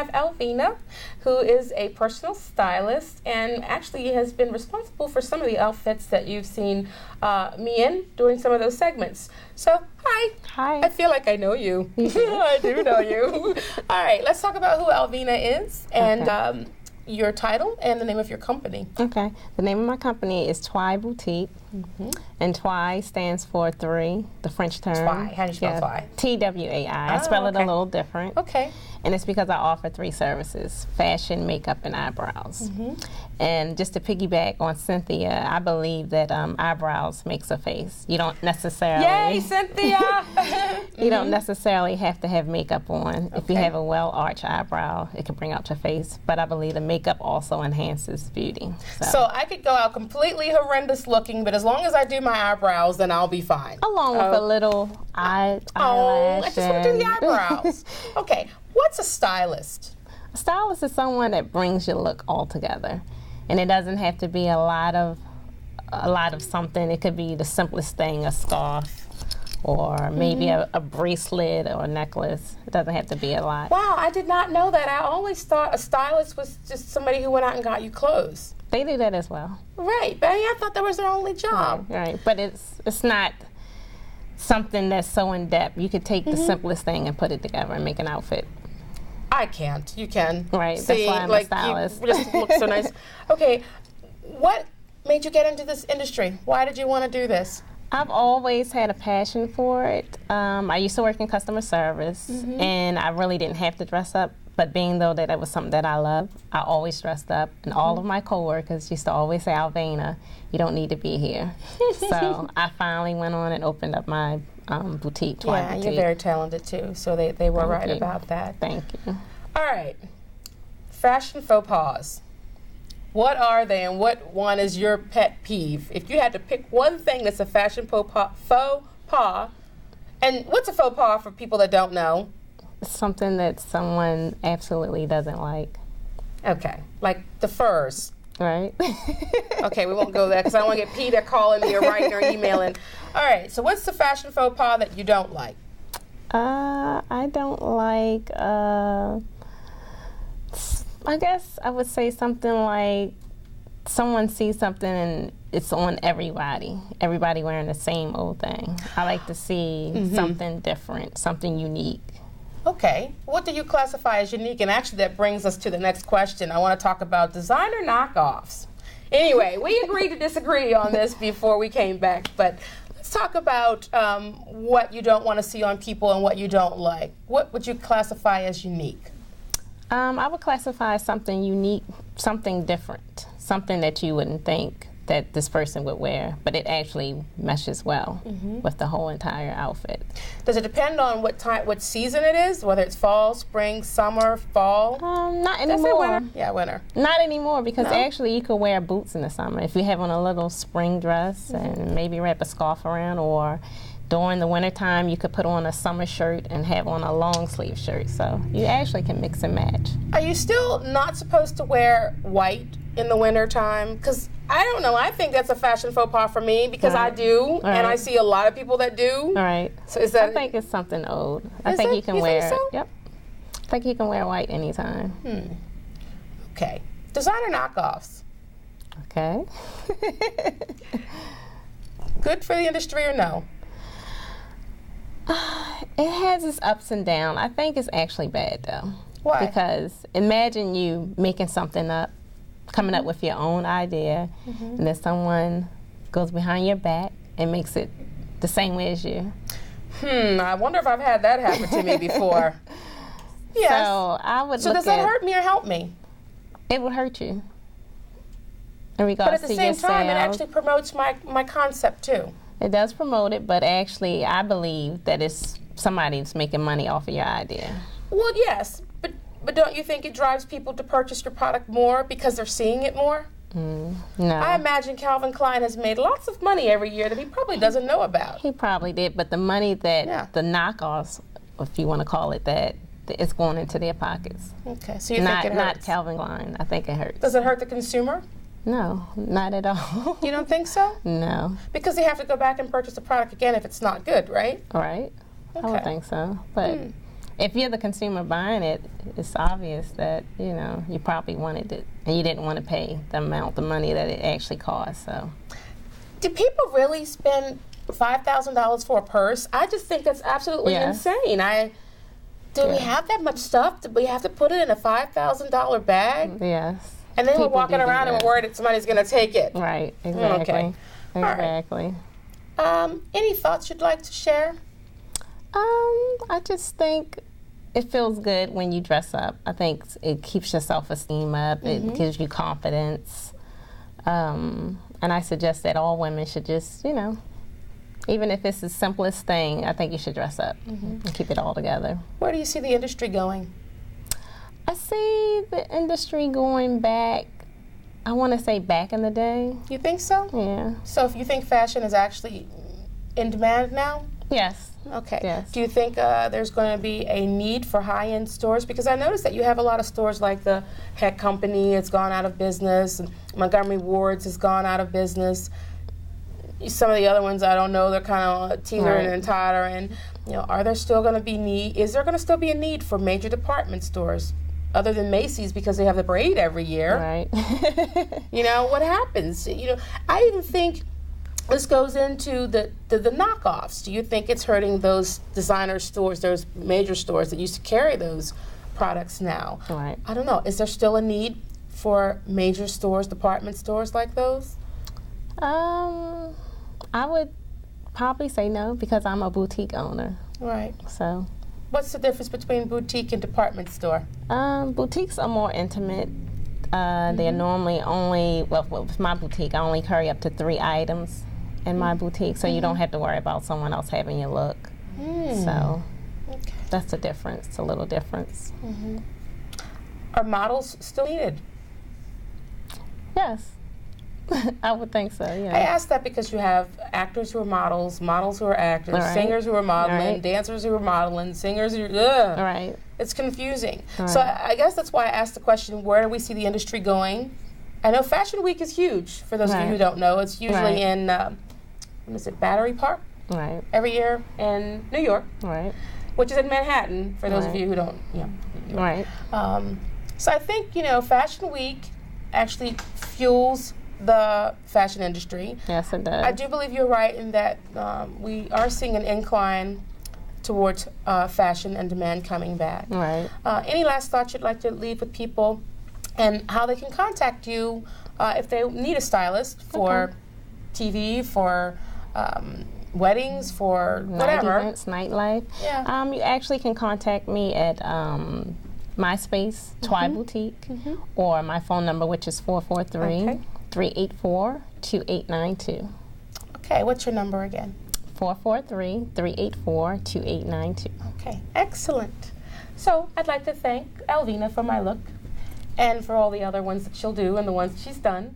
have Alvana, who is a personal stylist and actually has been responsible for some of the outfits that you've seen me in during some of those segments. So, hi. Hi. I feel like I know you. I do know you. All right, let's talk about who Alvana is and your title and the name of your company. Okay. The name of my company is Twai Boutique, and Twai stands for three, the French term. Twai. How do you spell Twai? Twai. I spell it a little different. Okay. And it's because I offer three services: fashion, makeup, and eyebrows. And just to piggyback on Cynthia, I believe that eyebrows makes a face. You don't necessarily. Yay, Cynthia! You don't necessarily have to have makeup on. If you have a well-arched eyebrow, it can bring out your face. But I believe the makeup also enhances beauty. So I could go out completely horrendous looking, but as long as I do my eyebrows, then I'll be fine. Along with a little eyelash. I just want to do the eyebrows. Okay, what's a stylist? A stylist is someone that brings your look all together. And it doesn't have to be a lot of something. It could be the simplest thing, a scarf, or maybe a bracelet or a necklace. It doesn't have to be a lot. Wow, I did not know that. I always thought a stylist was just somebody who went out and got you clothes. They do that as well. Right, but I thought that was their only job. Right, but it's not something that's so in-depth. You could take the simplest thing and put it together and make an outfit. I can't. You can. Right, see, that's why I'm a stylist. You just look so nice. Okay, what made you get into this industry? Why did you want to do this? I've always had a passion for it. I used to work in customer service, and I really didn't have to dress up. But being though that it was something that I loved, I always dressed up. And all of my coworkers used to always say, Alvana, you don't need to be here. So I finally went on and opened up my boutique, Twai Boutique. You're very talented too, so they were right about that. Thank you. All right, fashion faux pas. What are they and what one is your pet peeve? If you had to pick one thing that's a fashion faux pas, and what's a faux pas for people that don't know? Something that someone absolutely doesn't like. Okay, like the furs. Right. Okay, we won't go there because I don't want to get Peter calling me or writing or emailing. All right, so what's the fashion faux pas that you don't like? I don't like, I guess I would say something like someone sees something and it's on everybody wearing the same old thing. I like to see something different, something unique. Okay, what do you classify as unique? And actually that brings us to the next question. I want to talk about designer knockoffs. Anyway, we agreed to disagree on this before we came back, but let's talk about what you don't want to see on people and what you don't like. What would you classify as unique? I would classify something unique, something different, something that you wouldn't think that this person would wear, but it actually meshes well with the whole entire outfit. Does it depend on what season it is, whether it's fall, spring, summer, fall? Not anymore. Winter? Yeah, winter. Not anymore, because actually you could wear boots in the summer. If you have on a little spring dress and maybe wrap a scarf around, or during the wintertime you could put on a summer shirt and have on a long sleeve shirt. So you actually can mix and match. Are you still not supposed to wear white in the wintertime? Because I don't know, I think that's a fashion faux pas for me because I do, and I see a lot of people that do. All right. So is that? I think it's something old. I think you can wear. Think so? Yep. I think you can wear white anytime. Okay. Designer knockoffs. Okay. Good for the industry or no? It has its ups and downs. I think it's actually bad though. Why? Because imagine you making something up, coming up with your own idea, and then someone goes behind your back and makes it the same way as you. I wonder if I've had that happen to me before. Yes. So I would. So does that hurt me or help me? It would hurt you. In regards but at the to same time, it yourself. actually promotes my concept too. It does promote it, but actually, I believe that it's somebody who's making money off of your idea. Well, yes, but don't you think it drives people to purchase your product more because they're seeing it more? No. I imagine Calvin Klein has made lots of money every year that he probably doesn't know about. He probably did, but the money that the knockoffs, if you want to call it that, it's going into their pockets. Okay, so you think it hurts? Not Calvin Klein. I think it hurts. Does it hurt the consumer? No, not at all. You don't think so? No. Because they have to go back and purchase the product again if it's not good, right? Right. Okay. I would think so. But if you're the consumer buying it, it's obvious that, you know, you probably wanted it and you didn't want to pay the money that it actually cost. So, do people really spend $5,000 for a purse? I just think that's absolutely insane. Do we have that much stuff? Do we have to put it in a $5,000 bag? Yes. And then we're walking around and we're worried that somebody's going to take it. Right, exactly. Okay. Exactly. Any thoughts you'd like to share? I just think it feels good when you dress up. I think it keeps your self-esteem up. It gives you confidence. And I suggest that all women should just, you know, even if it's the simplest thing, I think you should dress up and keep it all together. Where do you see the industry going? I see the industry going back, I want to say back in the day. You think so? Yeah. So if you think fashion is actually in demand now? Yes. Okay. Yes. Do you think there's going to be a need for high-end stores? Because I noticed that you have a lot of stores like the Heck Company, it's gone out of business, and Montgomery Ward's has gone out of business. Some of the other ones I don't know, they're kind of teetering and tottering. You know, are there still going to be is there going to still be a need for major department stores other than Macy's because they have the parade every year? Right. You know, what happens? You know, I even think this goes into the knockoffs. Do you think it's hurting those designer stores, those major stores that used to carry those products now? Right. I don't know. Is there still a need for major stores, department stores like those? I would probably say no because I'm a boutique owner. Right. So. What's the difference between boutique and department store? Boutiques are more intimate. They're normally only, well, with my boutique, I only carry up to 3 items in my boutique, so you don't have to worry about someone else having your look. So that's the difference. It's a little difference. Are models still needed? Yes. I would think so, yeah. I ask that because you have actors who are models who are actors, singers who are modeling, dancers who are modeling, singers who are, Right. It's confusing. So I guess that's why I asked the question, where do we see the industry going? I know Fashion Week is huge, for those of you who don't know. It's usually in, what is it, Battery Park? Right. Every year in New York. Right. Which is in Manhattan, for those of you who don't, New York. Right. So I think, you know, Fashion Week actually fuels the fashion industry. Yes, it does. I do believe you're right in that we are seeing an incline towards fashion and demand coming back. Right. Any last thoughts you'd like to leave with people and how they can contact you if they need a stylist for TV, for weddings, for whatever. Night events, nightlife. Yeah. You actually can contact me at MySpace, Twai Boutique, or my phone number, which is 443-384-2892. Okay, what's your number again? 443-384-2892. Okay, excellent. So I'd like to thank Alvina for my look and for all the other ones that she'll do and the ones that she's done.